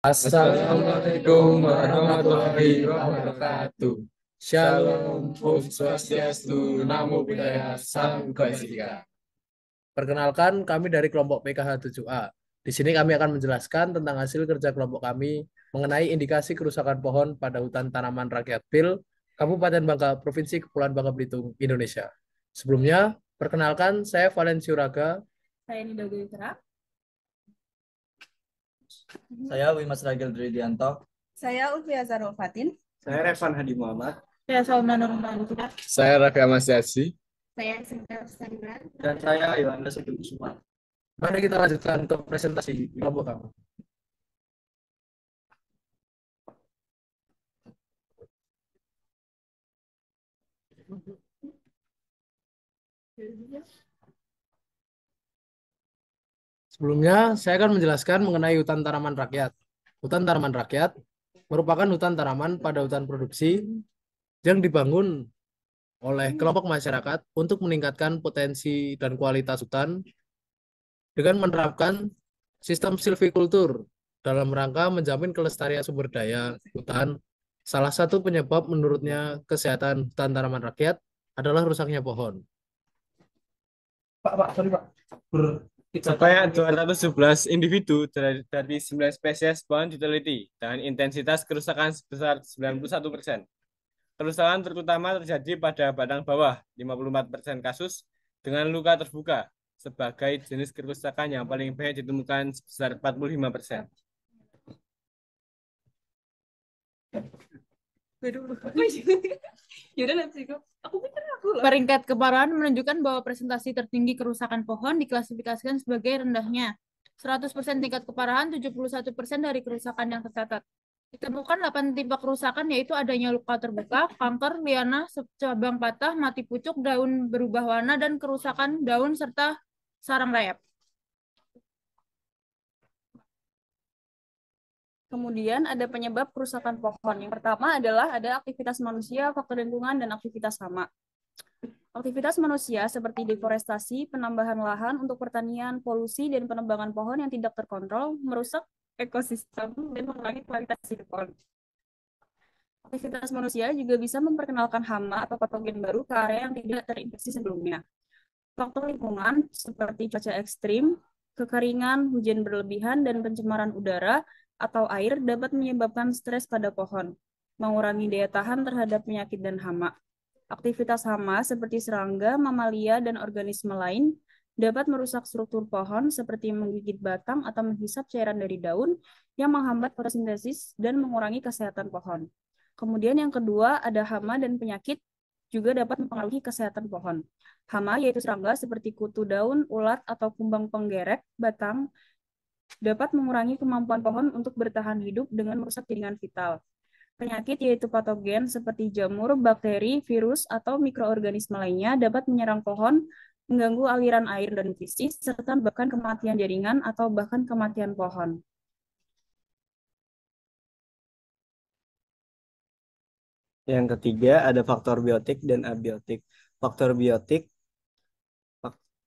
Assalamualaikum warahmatullahi wabarakatuh. Shalom, Om Swastiastu, Namo Buddhaya, Salam Kebajikan. Perkenalkan, kami dari kelompok PKH 7A. Di sini kami akan menjelaskan tentang hasil kerja kelompok kami mengenai indikasi kerusakan pohon pada hutan tanaman rakyat PIL, Kabupaten Bangka, Provinsi Kepulauan Bangka Belitung, Indonesia. Sebelumnya, perkenalkan saya Valencia Uraga. Saya Nida Gulitra. Saya Wimas Ragil Dridianto. Saya Ulfiya Zarul Fatin. Saya Revan Hadi Muhammad. Saya Salma Nurman. Saya Raffi Ahmad Syadzi. Saya Sinta Sandra. Dan saya Yolanda Segel Kusuma. Mari kita lanjutkan ke presentasi kelompok kami. Sebelumnya, saya akan menjelaskan mengenai hutan tanaman rakyat. Hutan tanaman rakyat merupakan hutan tanaman pada hutan produksi yang dibangun oleh kelompok masyarakat untuk meningkatkan potensi dan kualitas hutan dengan menerapkan sistem silvikultur dalam rangka menjamin kelestarian sumber daya hutan. Salah satu penyebab menurutnya kesehatan hutan tanaman rakyat adalah rusaknya pohon. Pak, sorry Pak. Sebanyak 217 individu dari 9 spesies pohon diteliti dengan intensitas kerusakan sebesar 91%. Kerusakan terutama terjadi pada batang bawah 54% kasus dengan luka terbuka sebagai jenis kerusakan yang paling banyak ditemukan sebesar 45%. Peringkat keparahan menunjukkan bahwa presentasi tertinggi kerusakan pohon diklasifikasikan sebagai rendahnya 100% tingkat keparahan, 71% dari kerusakan yang tercatat. Ditemukan 8 tipe kerusakan, yaitu adanya luka terbuka, kanker, liana, cabang patah, mati pucuk, daun berubah warna, dan kerusakan daun serta sarang rayap. Kemudian ada penyebab kerusakan pohon. Yang pertama adalah ada aktivitas manusia, faktor lingkungan, dan aktivitas hama. Aktivitas manusia seperti deforestasi, penambahan lahan untuk pertanian, polusi, dan penebangan pohon yang tidak terkontrol merusak ekosistem dan mengurangi kualitas hidup pohon. Aktivitas manusia juga bisa memperkenalkan hama atau patogen baru ke area yang tidak terinfeksi sebelumnya. Faktor lingkungan seperti cuaca ekstrim, kekeringan, hujan berlebihan, dan pencemaran udara atau air dapat menyebabkan stres pada pohon, mengurangi daya tahan terhadap penyakit dan hama. Aktivitas hama seperti serangga, mamalia, dan organisme lain dapat merusak struktur pohon seperti menggigit batang atau menghisap cairan dari daun yang menghambat fotosintesis dan mengurangi kesehatan pohon. Kemudian yang kedua ada hama dan penyakit juga dapat mempengaruhi kesehatan pohon. Hama yaitu serangga seperti kutu daun, ulat, atau kumbang penggerek batang dapat mengurangi kemampuan pohon untuk bertahan hidup dengan merusak jaringan vital. Penyakit yaitu patogen seperti jamur, bakteri, virus, atau mikroorganisme lainnya dapat menyerang pohon, mengganggu aliran air dan nutrisi, serta bahkan kematian jaringan atau bahkan kematian pohon. Yang ketiga ada faktor biotik dan abiotik. Faktor biotik,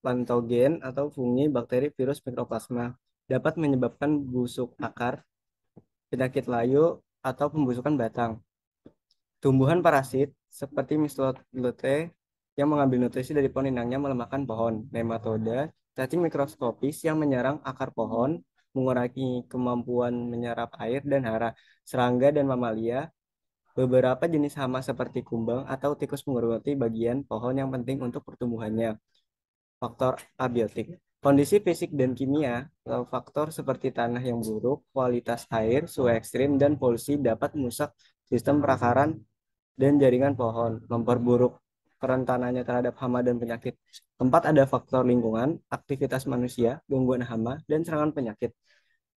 patogen atau fungi, bakteri, virus, mikroplasma dapat menyebabkan busuk akar, penyakit layu, atau pembusukan batang. Tumbuhan parasit seperti Mistletoe yang mengambil nutrisi dari pohon inangnya melemahkan pohon. Nematoda, cacing mikroskopis yang menyerang akar pohon, mengurangi kemampuan menyerap air dan hara. Serangga dan mamalia, beberapa jenis hama seperti kumbang atau tikus mengerogoti bagian pohon yang penting untuk pertumbuhannya. Faktor abiotik. Kondisi fisik dan kimia atau faktor seperti tanah yang buruk, kualitas air, suhu ekstrim, dan polusi dapat merusak sistem perakaran dan jaringan pohon, memperburuk kerentanannya terhadap hama dan penyakit. Keempat, ada faktor lingkungan, aktivitas manusia, gangguan hama, dan serangan penyakit.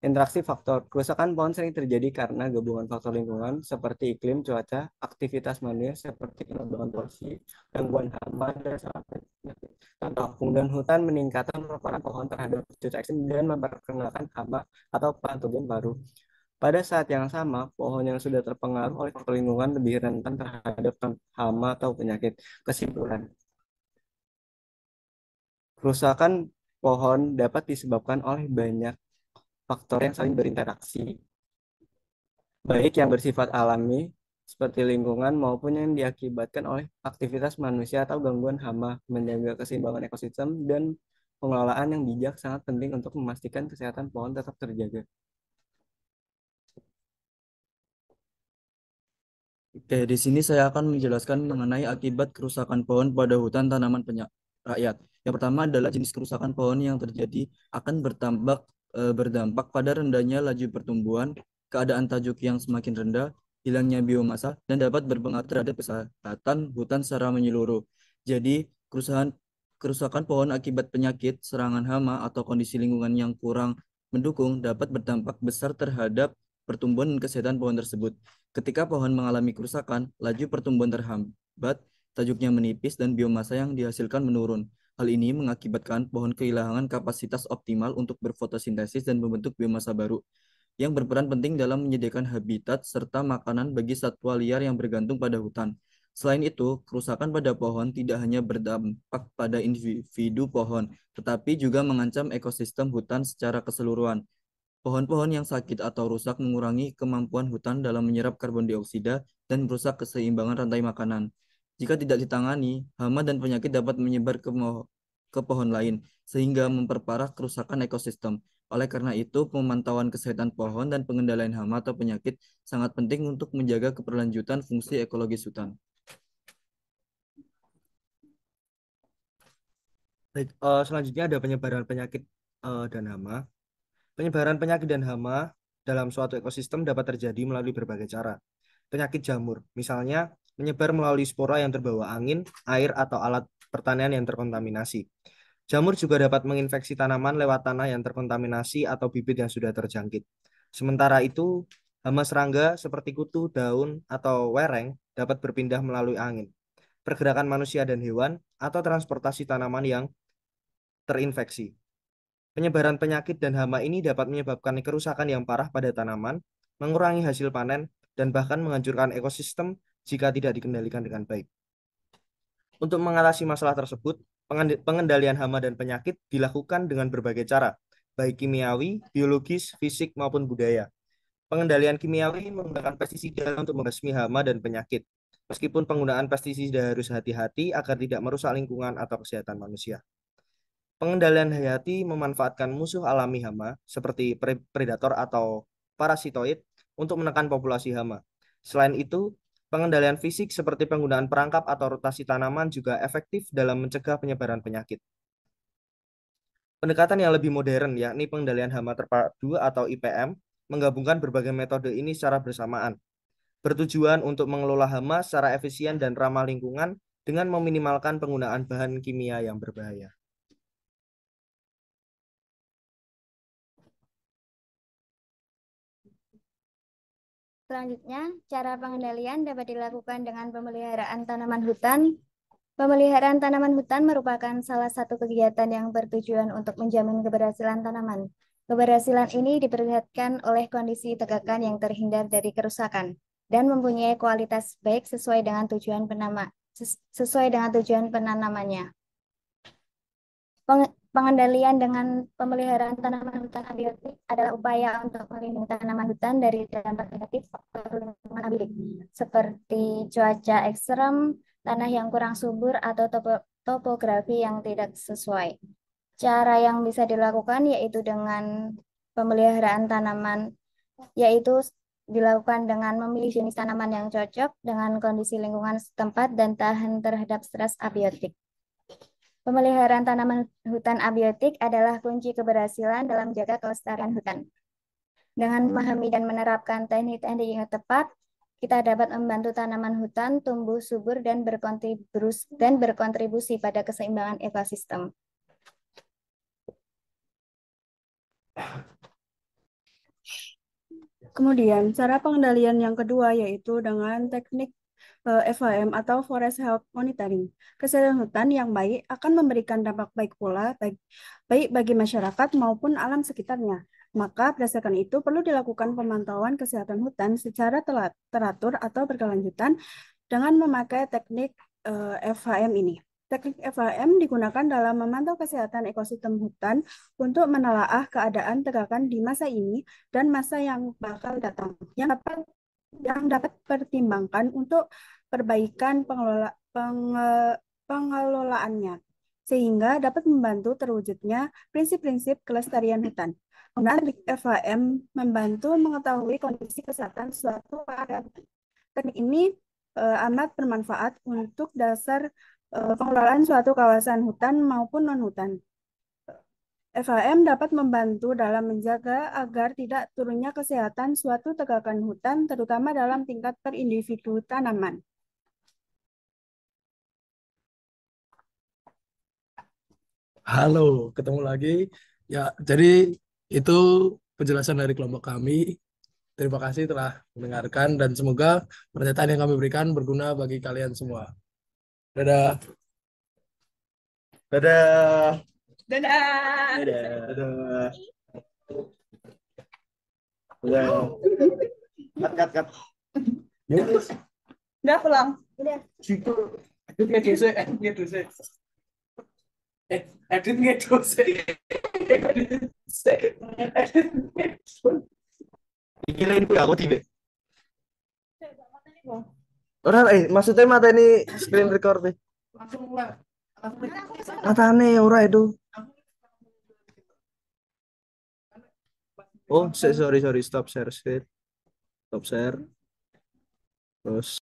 Interaksi faktor. Kerusakan pohon sering terjadi karena gabungan faktor lingkungan seperti iklim, cuaca, aktivitas manusia seperti penebangan polusi, gangguan hama, dan serangan penyakit. Contoh, penggunaan hutan meningkatkan paparan pohon terhadap cuaca ekstrim dan memperkenalkan hama atau patogen baru. Pada saat yang sama, pohon yang sudah terpengaruh oleh faktor lingkungan lebih rentan terhadap hama atau penyakit. Kesimpulan, kerusakan pohon dapat disebabkan oleh banyak faktor yang saling berinteraksi. baik yang bersifat alami seperti lingkungan maupun yang diakibatkan oleh aktivitas manusia atau gangguan hama. Menjaga keseimbangan ekosistem dan pengelolaan yang bijak sangat penting untuk memastikan kesehatan pohon tetap terjaga. Oke, di sini saya akan menjelaskan mengenai akibat kerusakan pohon pada hutan tanaman rakyat. Yang pertama adalah jenis kerusakan pohon yang terjadi akan berdampak pada rendahnya laju pertumbuhan, keadaan tajuk yang semakin rendah, hilangnya biomasa, dan dapat berpengaruh terhadap kesehatan hutan secara menyeluruh. Jadi, kerusakan pohon akibat penyakit, serangan hama, atau kondisi lingkungan yang kurang mendukung dapat berdampak besar terhadap pertumbuhan dan kesehatan pohon tersebut. Ketika pohon mengalami kerusakan, laju pertumbuhan terhambat, tajuknya menipis, dan biomasa yang dihasilkan menurun. Hal ini mengakibatkan pohon kehilangan kapasitas optimal untuk berfotosintesis dan membentuk biomasa baru, yang berperan penting dalam menyediakan habitat serta makanan bagi satwa liar yang bergantung pada hutan. Selain itu, kerusakan pada pohon tidak hanya berdampak pada individu pohon, tetapi juga mengancam ekosistem hutan secara keseluruhan. Pohon-pohon yang sakit atau rusak mengurangi kemampuan hutan dalam menyerap karbon dioksida dan merusak keseimbangan rantai makanan. Jika tidak ditangani, hama dan penyakit dapat menyebar ke pohon lain, sehingga memperparah kerusakan ekosistem. Oleh karena itu, pemantauan kesehatan pohon dan pengendalian hama atau penyakit sangat penting untuk menjaga keberlanjutan fungsi ekologis hutan. Baik, selanjutnya ada penyebaran penyakit dan hama. Penyebaran penyakit dan hama dalam suatu ekosistem dapat terjadi melalui berbagai cara. Penyakit jamur, misalnya, menyebar melalui spora yang terbawa angin, air, atau alat pertanian yang terkontaminasi. Jamur juga dapat menginfeksi tanaman lewat tanah yang terkontaminasi atau bibit yang sudah terjangkit. Sementara itu, hama serangga seperti kutu, daun, atau wereng dapat berpindah melalui angin, pergerakan manusia dan hewan, atau transportasi tanaman yang terinfeksi. Penyebaran penyakit dan hama ini dapat menyebabkan kerusakan yang parah pada tanaman, mengurangi hasil panen, dan bahkan menghancurkan ekosistem jika tidak dikendalikan dengan baik. Untuk mengatasi masalah tersebut, pengendalian hama dan penyakit dilakukan dengan berbagai cara, baik kimiawi, biologis, fisik, maupun budaya. Pengendalian kimiawi menggunakan pestisida untuk membasmi hama dan penyakit. Meskipun penggunaan pestisida harus hati-hati agar tidak merusak lingkungan atau kesehatan manusia. Pengendalian hayati memanfaatkan musuh alami hama seperti predator atau parasitoid untuk menekan populasi hama. Selain itu, pengendalian fisik seperti penggunaan perangkap atau rotasi tanaman juga efektif dalam mencegah penyebaran penyakit. Pendekatan yang lebih modern, yakni pengendalian hama terpadu atau IPM, menggabungkan berbagai metode ini secara bersamaan, bertujuan untuk mengelola hama secara efisien dan ramah lingkungan dengan meminimalkan penggunaan bahan kimia yang berbahaya. Selanjutnya, cara pengendalian dapat dilakukan dengan pemeliharaan tanaman hutan. Pemeliharaan tanaman hutan merupakan salah satu kegiatan yang bertujuan untuk menjamin keberhasilan tanaman. Keberhasilan ini diperlihatkan oleh kondisi tegakan yang terhindar dari kerusakan dan mempunyai kualitas baik sesuai dengan tujuan penanamannya. Pengendalian dengan pemeliharaan tanaman hutan abiotik adalah upaya untuk melindungi tanaman hutan dari dampak negatif faktor lingkungan abiotik, seperti cuaca ekstrem, tanah yang kurang subur, atau topografi yang tidak sesuai. Cara yang bisa dilakukan yaitu dengan pemeliharaan tanaman, yaitu dilakukan dengan memilih jenis tanaman yang cocok dengan kondisi lingkungan setempat dan tahan terhadap stres abiotik. Pemeliharaan tanaman hutan abiotik adalah kunci keberhasilan dalam menjaga kelestarian hutan. Dengan memahami dan menerapkan teknik-teknik yang tepat, kita dapat membantu tanaman hutan tumbuh subur dan berkontribusi pada keseimbangan ekosistem. Kemudian, cara pengendalian yang kedua yaitu dengan teknik FHM atau Forest Health Monitoring. Kesehatan hutan yang baik akan memberikan dampak baik pula baik bagi masyarakat maupun alam sekitarnya. Maka berdasarkan itu perlu dilakukan pemantauan kesehatan hutan secara teratur atau berkelanjutan dengan memakai teknik FHM ini. Teknik FHM digunakan dalam memantau kesehatan ekosistem hutan untuk menelaah keadaan tegakan di masa ini dan masa yang bakal datang, yang dapat pertimbangkan untuk perbaikan pengelolaannya, sehingga dapat membantu terwujudnya prinsip-prinsip kelestarian hutan. Penggunaan teknik FHM membantu mengetahui kondisi kesehatan suatu area hutan. Teknik ini amat bermanfaat untuk dasar pengelolaan suatu kawasan hutan maupun non-hutan. FHM dapat membantu dalam menjaga agar tidak turunnya kesehatan suatu tegakan hutan, terutama dalam tingkat per individu tanaman. Halo, ketemu lagi. Ya, jadi itu penjelasan dari kelompok kami. Terima kasih telah mendengarkan dan semoga pernyataan yang kami berikan berguna bagi kalian semua. Dadah. Dadah. Dadah. Dadah. Udah. Cut. Udah pulang. Pikirin gue aku tiba. Orang maksudnya mata ini screen record deh. Mata nih ora itu. Oh, sorry, stop share screen. Stop share. Terus